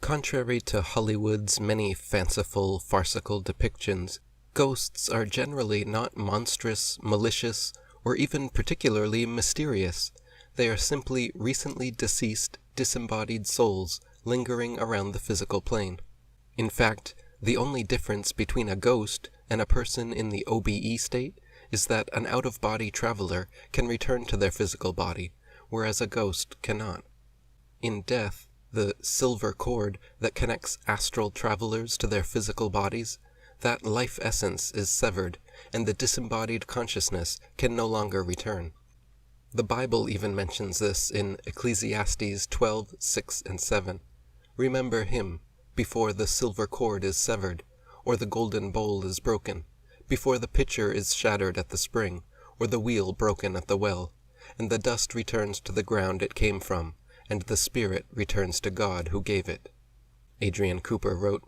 Contrary to Hollywood's many fanciful, farcical depictions, ghosts are generally not monstrous, malicious, or even particularly mysterious. They are simply recently deceased, disembodied souls lingering around the physical plane. In fact, the only difference between a ghost and a person in the OBE state is that an out-of-body traveler can return to their physical body, whereas a ghost cannot. In death, the silver cord that connects astral travelers to their physical bodies, that life essence is severed, and the disembodied consciousness can no longer return. The Bible even mentions this in Ecclesiastes 12, 6, and 7. Remember him, before the silver cord is severed, or the golden bowl is broken, before the pitcher is shattered at the spring, or the wheel broken at the well, and the dust returns to the ground it came from, and the spirit returns to God who gave it. Adrian Cooper wrote,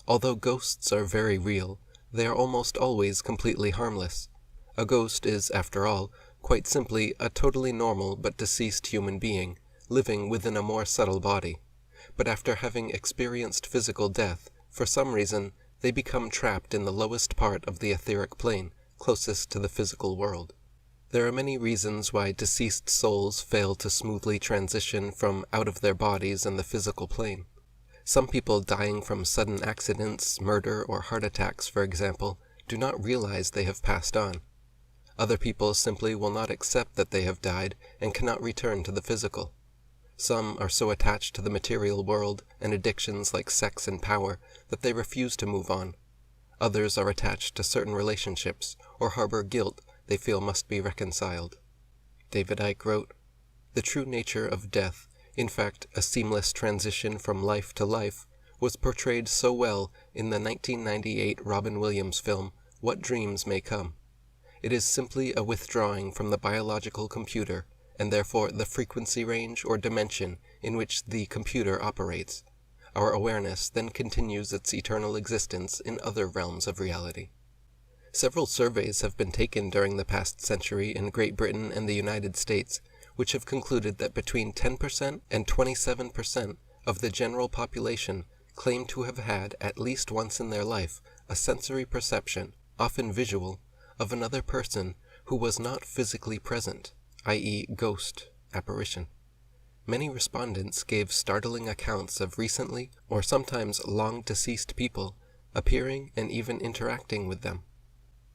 "Although ghosts are very real, they are almost always completely harmless. A ghost is, after all, quite simply a totally normal but deceased human being, living within a more subtle body. But after having experienced physical death, for some reason, they become trapped in the lowest part of the etheric plane, closest to the physical world. There are many reasons why deceased souls fail to smoothly transition from out of their bodies and the physical plane. Some people dying from sudden accidents, murder, or heart attacks, for example, do not realize they have passed on. Other people simply will not accept that they have died and cannot return to the physical. Some are so attached to the material world and addictions like sex and power that they refuse to move on. Others are attached to certain relationships or harbor guilt they feel must be reconciled. David Icke wrote, "The true nature of death, in fact a seamless transition from life to life, was portrayed so well in the 1998 Robin Williams film, What Dreams May Come. It is simply a withdrawing from the biological computer, and therefore the frequency range or dimension in which the computer operates. Our awareness then continues its eternal existence in other realms of reality." Several surveys have been taken during the past century in Great Britain and the United States, which have concluded that between 10% and 27% of the general population claim to have had, at least once in their life, a sensory perception, often visual, of another person who was not physically present, i.e. ghost, apparition. Many respondents gave startling accounts of recently or sometimes long deceased people appearing and even interacting with them.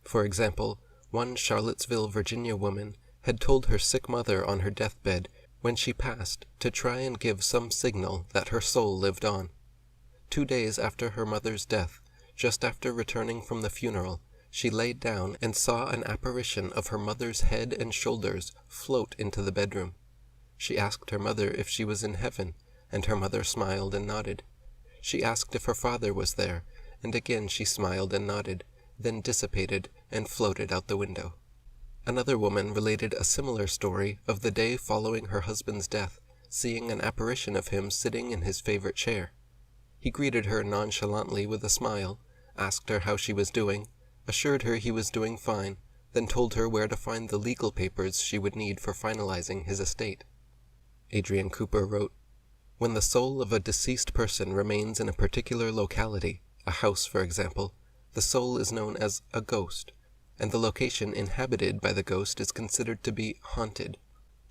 For example, one Charlottesville, Virginia woman had told her sick mother on her deathbed when she passed to try and give some signal that her soul lived on. 2 days after her mother's death, just after returning from the funeral, she laid down and saw an apparition of her mother's head and shoulders float into the bedroom. She asked her mother if she was in heaven, and her mother smiled and nodded. She asked if her father was there, and again she smiled and nodded, then dissipated and floated out the window. Another woman related a similar story of the day following her husband's death, seeing an apparition of him sitting in his favorite chair. He greeted her nonchalantly with a smile, asked her how she was doing, assured her he was doing fine, then told her where to find the legal papers she would need for finalizing his estate. Adrian Cooper wrote, "When the soul of a deceased person remains in a particular locality, a house for example, the soul is known as a ghost, and the location inhabited by the ghost is considered to be haunted.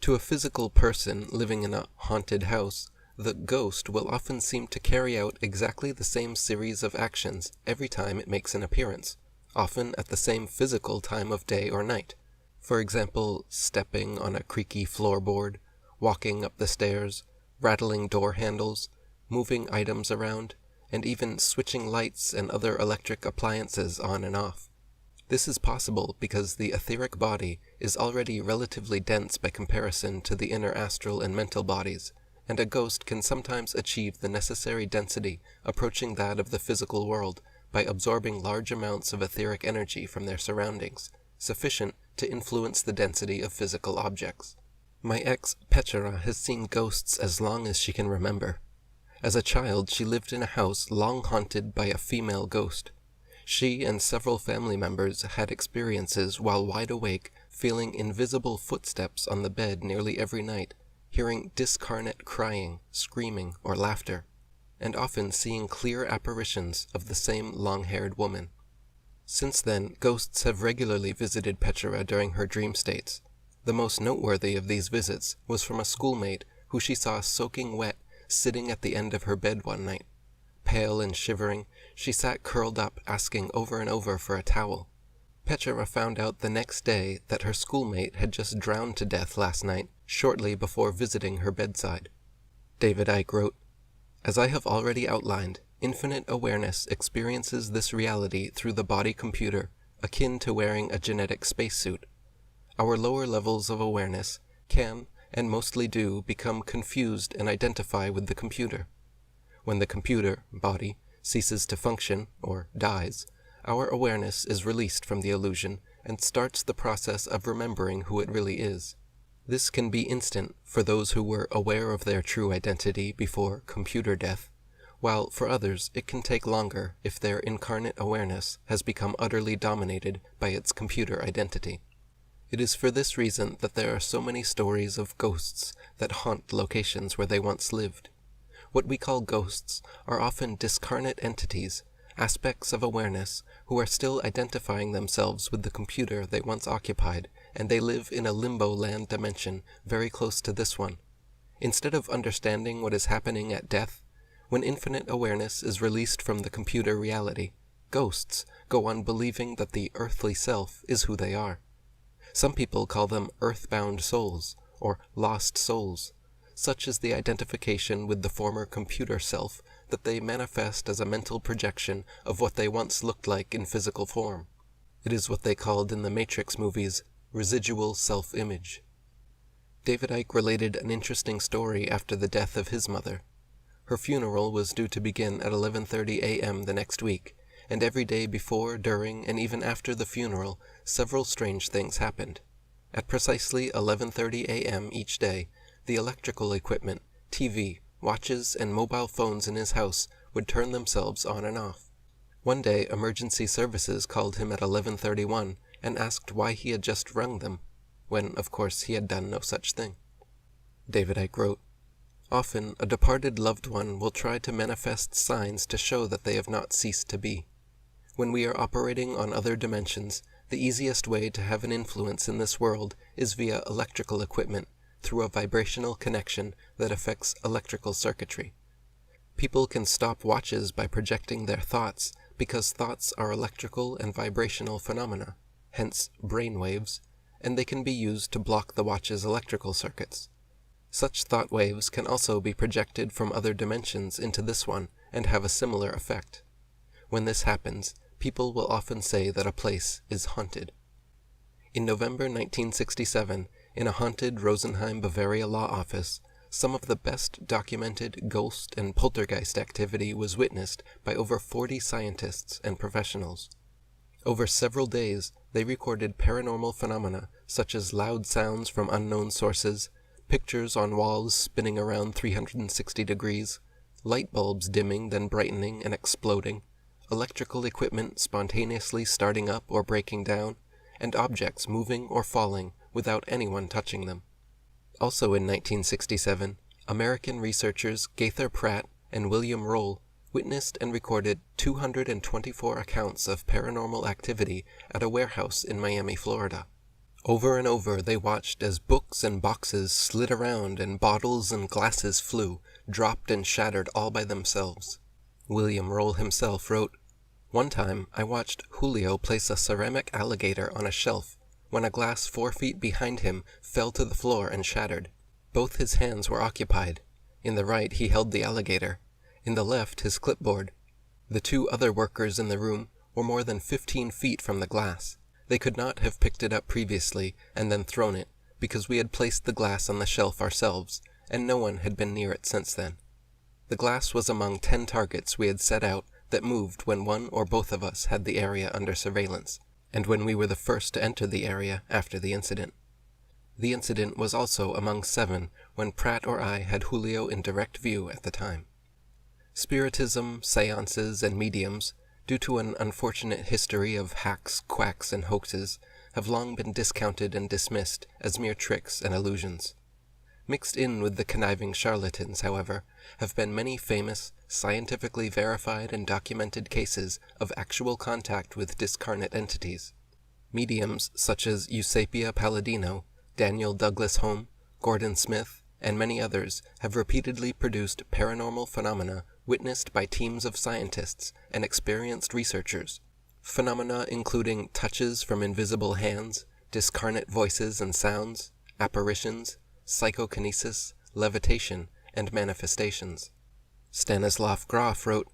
To a physical person living in a haunted house, the ghost will often seem to carry out exactly the same series of actions every time it makes an appearance, often at the same physical time of day or night. For example, stepping on a creaky floorboard, walking up the stairs, rattling door handles, moving items around, and even switching lights and other electric appliances on and off. This is possible because the etheric body is already relatively dense by comparison to the inner astral and mental bodies, and a ghost can sometimes achieve the necessary density approaching that of the physical world by absorbing large amounts of etheric energy from their surroundings, sufficient to influence the density of physical objects. My ex, Petera, has seen ghosts as long as she can remember. As a child, she lived in a house long haunted by a female ghost. She and several family members had experiences while wide awake, feeling invisible footsteps on the bed nearly every night, hearing discarnate crying, screaming, or laughter. and often seeing clear apparitions of the same long-haired woman. Since then, ghosts have regularly visited Petra during her dream states. The most noteworthy of these visits was from a schoolmate who she saw soaking wet, sitting at the end of her bed one night. Pale and shivering, she sat curled up, asking over and over for a towel. Petra found out the next day that her schoolmate had just drowned to death last night, shortly before visiting her bedside. David Icke wrote, "As I have already outlined, infinite awareness experiences this reality through the body computer, akin to wearing a genetic spacesuit. Our lower levels of awareness can, and mostly do, become confused and identify with the computer. When the computer, body, ceases to function, or dies, our awareness is released from the illusion and starts the process of remembering who it really is. This can be instant for those who were aware of their true identity before computer death, while for others it can take longer if their incarnate awareness has become utterly dominated by its computer identity. It is for this reason that there are so many stories of ghosts that haunt locations where they once lived. What we call ghosts are often discarnate entities, aspects of awareness, who are still identifying themselves with the computer they once occupied, and they live in a limbo land dimension very close to this one. Instead of understanding what is happening at death, when infinite awareness is released from the computer reality, ghosts go on believing that the earthly self is who they are. Some people call them earthbound souls, or lost souls. Such is the identification with the former computer self that they manifest as a mental projection of what they once looked like in physical form. It is what they called in the Matrix movies residual self-image. David Icke related an interesting story after the death of his mother. Her funeral was due to begin at 11:30 a.m. the next week, and every day before, during, and even after the funeral, several strange things happened. At precisely 11:30 a.m. each day, the electrical equipment, TV, watches, and mobile phones in his house would turn themselves on and off. One day, emergency services called him at 11:31 and asked why he had just rung them, when, of course, he had done no such thing. David Icke wrote, "Often, a departed loved one will try to manifest signs to show that they have not ceased to be. When we are operating on other dimensions, the easiest way to have an influence in this world is via electrical equipment, through a vibrational connection that affects electrical circuitry. People can stop watches by projecting their thoughts, because thoughts are electrical and vibrational phenomena, hence brain waves, and they can be used to block the watch's electrical circuits. Such thought waves can also be projected from other dimensions into this one and have a similar effect. When this happens, people will often say that a place is haunted." In November 1967, in a haunted Rosenheim, Bavaria law office, some of the best documented ghost and poltergeist activity was witnessed by over 40 scientists and professionals. Over several days, they recorded paranormal phenomena such as loud sounds from unknown sources, pictures on walls spinning around 360 degrees, light bulbs dimming then brightening and exploding, electrical equipment spontaneously starting up or breaking down, and objects moving or falling without anyone touching them. Also in 1967, American researchers Gaither Pratt and William Roll witnessed and recorded 224 accounts of paranormal activity at a warehouse in Miami, Florida. Over and over they watched as books and boxes slid around and bottles and glasses flew, dropped and shattered all by themselves. William Roll himself wrote, "One time I watched Julio place a ceramic alligator on a shelf when a glass 4 feet behind him fell to the floor and shattered. Both his hands were occupied. In the right he held the alligator, in the left his clipboard. The 2 other workers in the room were more than 15 feet from the glass. They could not have picked it up previously and then thrown it, because we had placed the glass on the shelf ourselves, and no one had been near it since then. The glass was among 10 targets we had set out that moved when one or both of us had the area under surveillance, and when we were the first to enter the area after the incident. The incident was also among 7 when Pratt or I had Julio in direct view at the time." Spiritism, seances, and mediums, due to an unfortunate history of hacks, quacks, and hoaxes, have long been discounted and dismissed as mere tricks and illusions. Mixed in with the conniving charlatans, however, have been many famous, scientifically verified and documented cases of actual contact with discarnate entities. Mediums such as Eusapia Palladino, Daniel Douglas Home, Gordon Smith, and many others have repeatedly produced paranormal phenomena witnessed by teams of scientists and experienced researchers. Phenomena including touches from invisible hands, discarnate voices and sounds, apparitions, psychokinesis, levitation, and manifestations. Stanislav Grof wrote,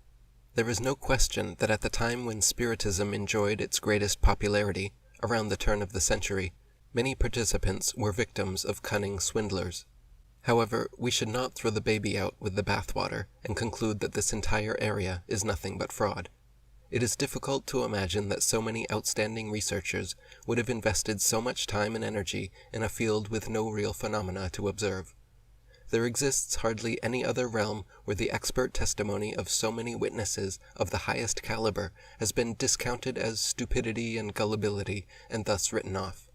"There is no question that at the time when Spiritism enjoyed its greatest popularity, around the turn of the century, many participants were victims of cunning swindlers. However, we should not throw the baby out with the bathwater and conclude that this entire area is nothing but fraud. It is difficult to imagine that so many outstanding researchers would have invested so much time and energy in a field with no real phenomena to observe. There exists hardly any other realm where the expert testimony of so many witnesses of the highest caliber has been discounted as stupidity and gullibility and thus written off.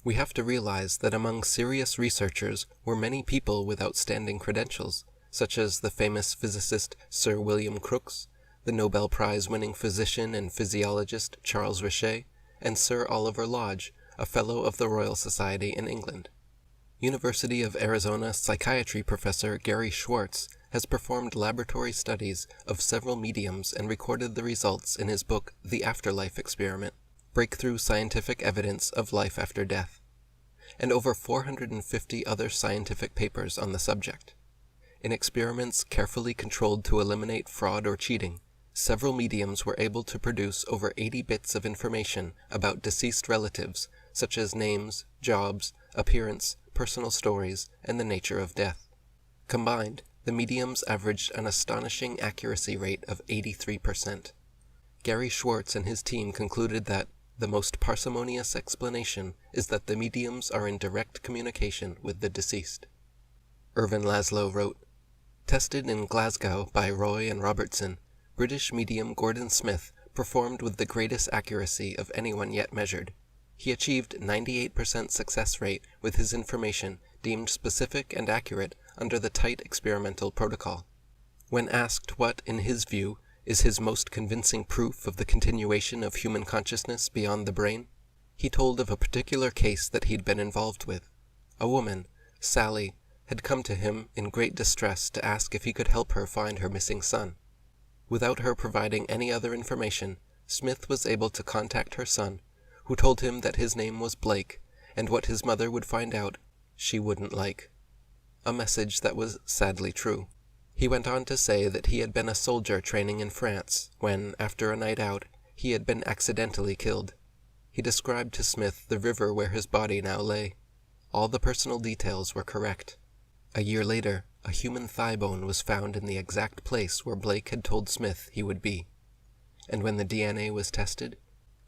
We have to realize that among serious researchers were many people with outstanding credentials, such as the famous physicist Sir William Crookes, the Nobel Prize-winning physician and physiologist Charles Richet, and Sir Oliver Lodge, a Fellow of the Royal Society in England. University of Arizona psychiatry professor Gary Schwartz has performed laboratory studies of several mediums and recorded the results in his book The Afterlife Experiment, Breakthrough Scientific Evidence of Life After Death, and over 450 other scientific papers on the subject. In experiments carefully controlled to eliminate fraud or cheating, several mediums were able to produce over 80 bits of information about deceased relatives, such as names, jobs, appearance, personal stories, and the nature of death. Combined, the mediums averaged an astonishing accuracy rate of 83%. Gary Schwartz and his team concluded that the most parsimonious explanation is that the mediums are in direct communication with the deceased. Irvin Laszlo wrote, "Tested in Glasgow by Roy and Robertson, British medium Gordon Smith performed with the greatest accuracy of anyone yet measured. He achieved 98% success rate with his information deemed specific and accurate under the tight experimental protocol. When asked what, in his view, is his most convincing proof of the continuation of human consciousness beyond the brain, he told of a particular case that he'd been involved with. A woman, Sally, had come to him in great distress to ask if he could help her find her missing son. Without her providing any other information, Smith was able to contact her son, who told him that his name was Blake, and what his mother would find out, she wouldn't like. A message that was sadly true. He went on to say that he had been a soldier training in France, when, after a night out, he had been accidentally killed. He described to Smith the river where his body now lay. All the personal details were correct. A year later, a human thigh bone was found in the exact place where Blake had told Smith he would be. And when the DNA was tested,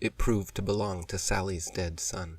it proved to belong to Sally's dead son."